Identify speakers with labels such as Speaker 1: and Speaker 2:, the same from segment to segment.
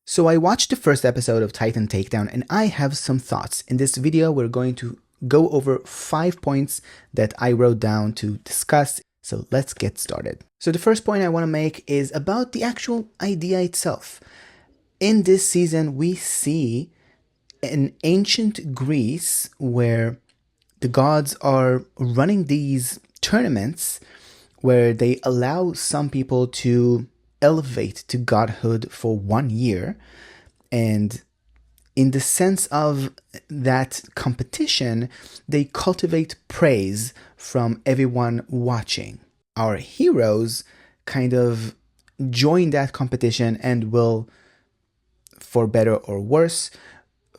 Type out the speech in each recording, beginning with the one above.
Speaker 1: So I watched the first episode of Titan Takedown and I have some thoughts. In this video, we're going to go over 5 points that I wrote down to discuss. So let's get started. So the first point I want to make is about the actual idea itself. In this season, we see an ancient Greece where the gods are running these tournaments where they allow some people to elevate to godhood for 1 year. And in the sense of that competition, they cultivate praise from everyone watching. Our heroes kind of join that competition and will, for better or worse,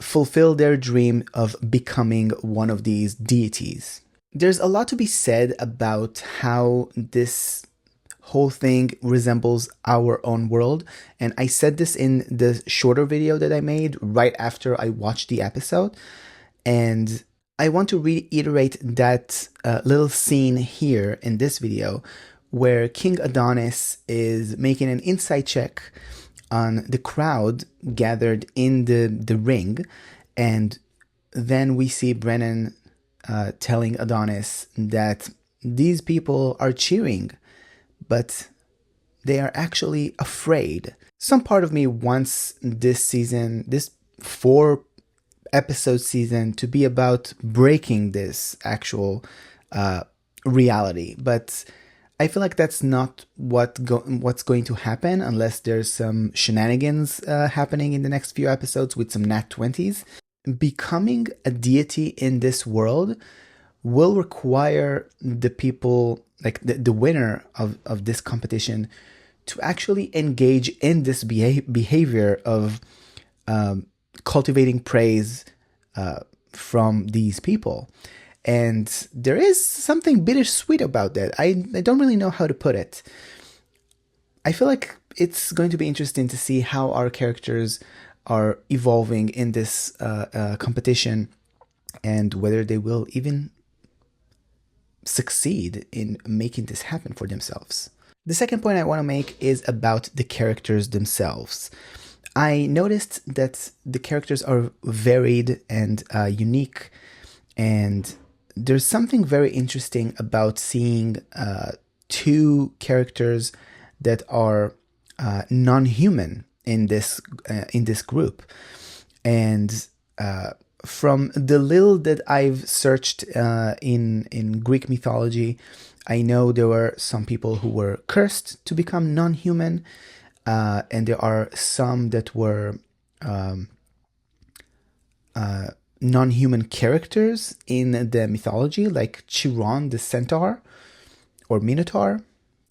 Speaker 1: fulfill their dream of becoming one of these deities. There's a lot to be said about how this whole thing resembles our own world, and I said this in the shorter video that I made right after I watched the episode, and I want to reiterate that little scene here in this video where King Adonis is making an insight check on the crowd gathered in the ring, and then we see Brennan telling Adonis that these people are cheering, but they are actually afraid. Some part of me wants this season, this 4-episode season, to be about breaking this actual reality, but I feel like that's not what's going to happen unless there's some shenanigans happening in the next few episodes with some nat 20s. Becoming a deity in this world will require the people, like the winner of this competition, to actually engage in this behavior of cultivating praise from these people. And there is something bittersweet about that. I don't really know how to put it. I feel like it's going to be interesting to see how our characters are evolving in this competition and whether they will even succeed in making this happen for themselves. The second point I want to make is about the characters themselves. I noticed that the characters are varied and unique, and there's something very interesting about seeing 2 characters that are non-human in this group. And from the little that I've searched in Greek mythology, I know there were some people who were cursed to become non-human, and there are some that were non-human characters in the mythology, like Chiron the centaur or Minotaur.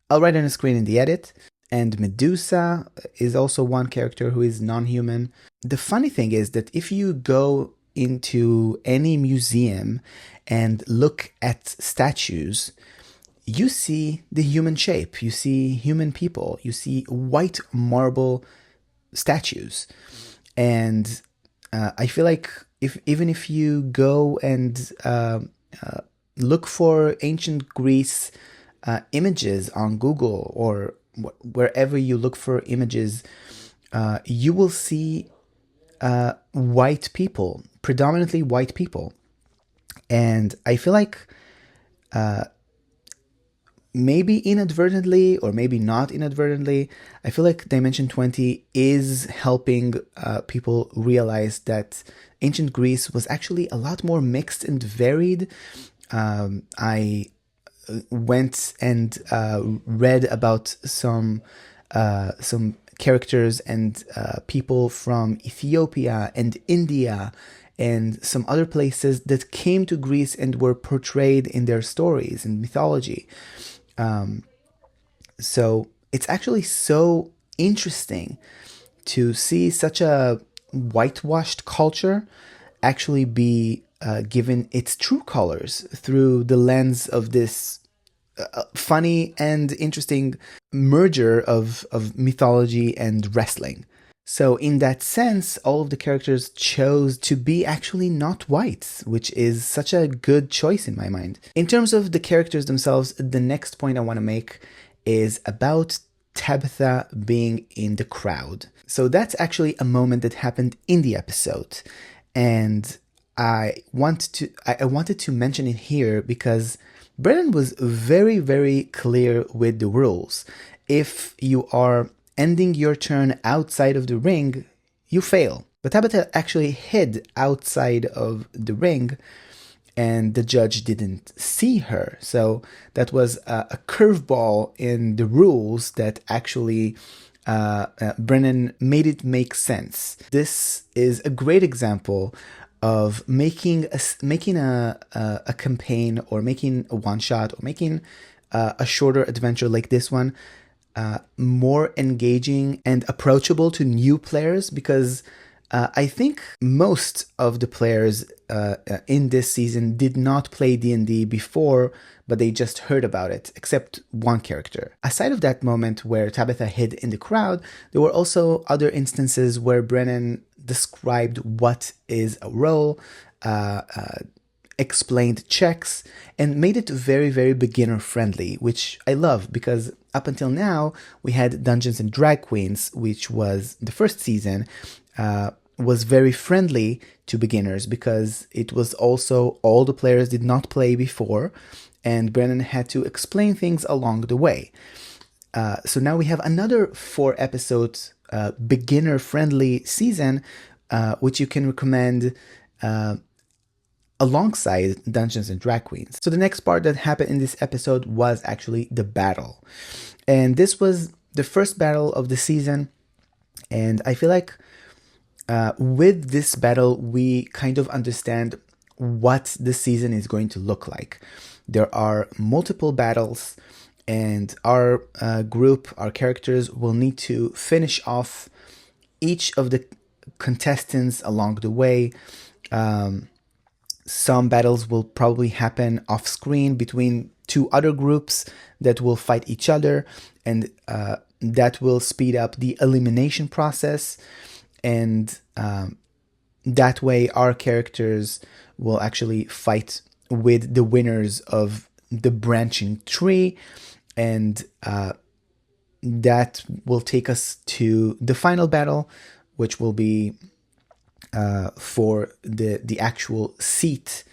Speaker 1: I'll write on the screen in the edit. And Medusa is also one character who is non-human. The funny thing is that if you go into any museum and look at statues, you see the human shape, you see human people, you see white marble statues. And I feel like even if you go and look for ancient Greece images on Google or wherever you look for images, you will see white people, predominantly white people. And I feel like maybe inadvertently or maybe not inadvertently, I feel like Dimension 20 is helping people realize that ancient Greece was actually a lot more mixed and varied. I went and read about some characters and people from Ethiopia and India and some other places that came to Greece and were portrayed in their stories and mythology. So it's actually so interesting to see such a whitewashed culture actually be given its true colors through the lens of this funny and interesting merger of mythology and wrestling. So in that sense, all of the characters chose to be actually not white, which is such a good choice in my mind. In terms of the characters themselves, the next point I want to make is about Tabatha being in the crowd. So that's actually a moment that happened in the episode. And I wanted to mention it here because Brennan was very, very clear with the rules. If you are ending your turn outside of the ring, you fail. But Tabatha actually hid outside of the ring, and the judge didn't see her. So that was a curveball in the rules that actually Brennan made it make sense. This is a great example of making a campaign, or making a one shot, or making a shorter adventure like this one more engaging and approachable to new players, because I think most of the players in this season did not play D&D before, but they just heard about it, except one character. Aside of that moment where Tabatha hid in the crowd, there were also other instances where Brennan described what is a role, explained checks, and made it very, very beginner friendly, which I love, because up until now we had Dungeons and Drag Queens, which was the first season, was very friendly to beginners because it was also all the players did not play before, and Brennan had to explain things along the way. So now we have another 4 episodes beginner friendly season, which you can recommend alongside Dungeons and Drag Queens. So the next part that happened in this episode was actually the battle. And this was the first battle of the season. And I feel like with this battle, we kind of understand what the season is going to look like. There are multiple battles, and our group, our characters, will need to finish off each of the contestants along the way. Some battles will probably happen off screen between 2 other groups that will fight each other, and that will speed up the elimination process. And that way our characters will actually fight with the winners of the branching tree, and that will take us to the final battle, which will be for the actual seat.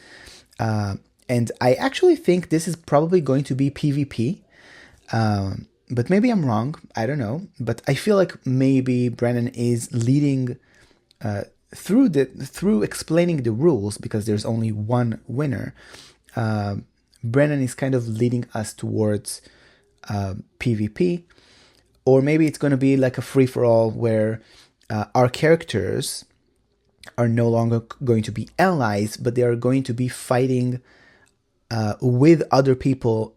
Speaker 1: And I actually think this is probably going to be PvP, but maybe I'm wrong. I don't know. But I feel like maybe Brennan is leading through explaining the rules, because there's only one winner. Brennan is kind of leading us towards PvP, or maybe it's going to be like a free-for-all where our characters are no longer going to be allies, but they are going to be fighting with other people,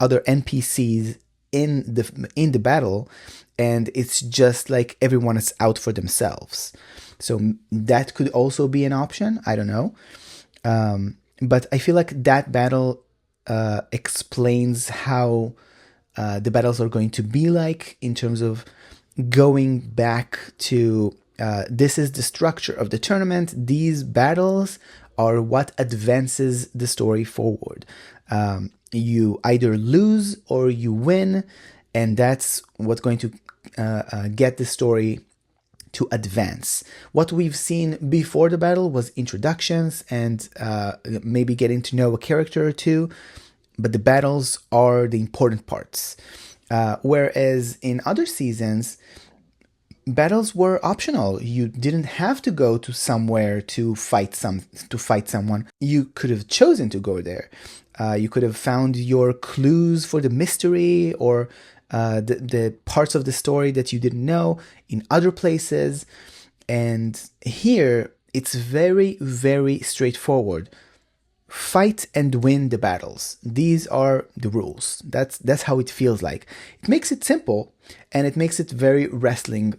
Speaker 1: other NPCs in the battle, and it's just like everyone is out for themselves. So that could also be an option. I don't know. But I feel like that battle explains how the battles are going to be like, in terms of going back to this is the structure of the tournament. These battles are what advances the story forward. You either lose or you win, and that's what's going to get the story to advance. What we've seen before the battle was introductions and maybe getting to know a character or two, but the battles are the important parts. Whereas in other seasons, battles were optional. You didn't have to go to somewhere to fight someone. You could have chosen to go there. You could have found your clues for the mystery, or the parts of the story that you didn't know in other places. And here it's very, very straightforward. Fight and win the battles. These are the rules. That's how it feels like. It makes it simple, and it makes it very wrestling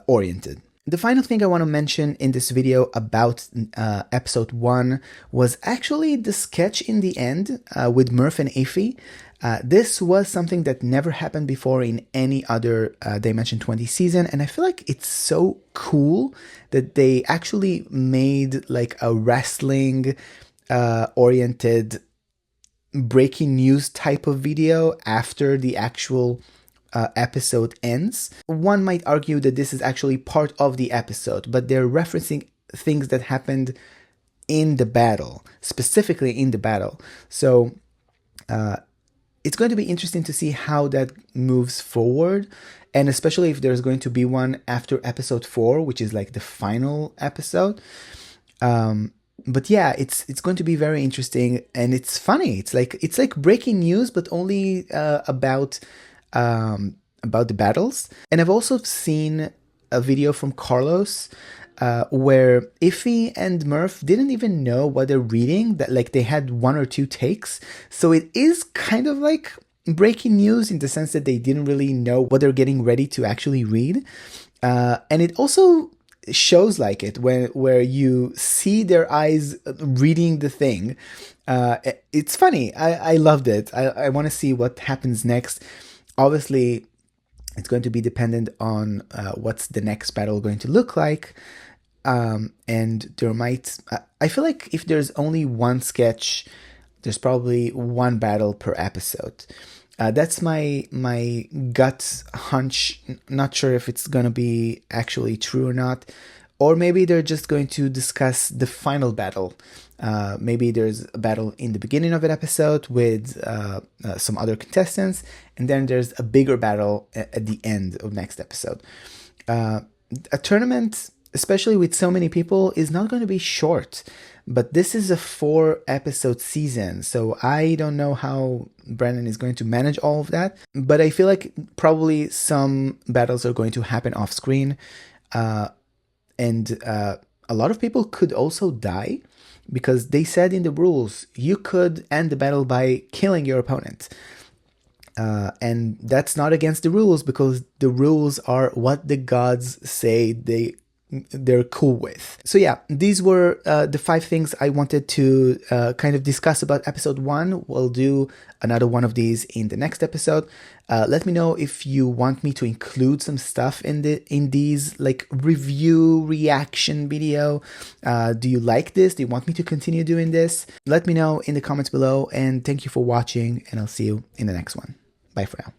Speaker 1: oriented. The final thing I want to mention in this video about episode 1 was actually the sketch in the end with Murph and Iffy. This was something that never happened before in any other Dimension 20 season, and I feel like it's so cool that they actually made like a wrestling oriented breaking news type of video after the actual episode ends. One might argue that this is actually part of the episode, but they're referencing things that happened in the battle, specifically in the battle. So it's going to be interesting to see how that moves forward, and especially if there's going to be one after episode 4, which is like the final episode. But yeah, it's going to be very interesting, and it's funny. It's like breaking news, but only about the battles. And I've also seen a video from Carlos where Iffy and Murph didn't even know what they're reading, that like they had 1 or 2 takes. So it is kind of like breaking news in the sense that they didn't really know what they're getting ready to actually read. And it also shows like it where you see their eyes reading the thing. It's funny. I loved it. I want to see what happens next. Obviously, it's going to be dependent on what's the next battle going to look like. And there might, I feel like if there's only one sketch, there's probably one battle per episode. That's my gut hunch. Not sure if it's gonna be actually true or not. Or maybe they're just going to discuss the final battle. Maybe there's a battle in the beginning of an episode with some other contestants, and then there's a bigger battle at the end of next episode. A tournament, especially with so many people, is not going to be short. But this is a 4-episode season, so I don't know how Brennan is going to manage all of that. But I feel like probably some battles are going to happen off screen. And a lot of people could also die, because they said in the rules you could end the battle by killing your opponent. And that's not against the rules, because the rules are what the gods say they're cool with. So yeah, these were the 5 things I wanted to kind of discuss about episode 1. We'll do another one of these in the next episode. Let me know if you want me to include some stuff in these like review reaction video. Do you like this? Do you want me to continue doing this? Let me know in the comments below, and thank you for watching, and I'll see you in the next one. Bye for now.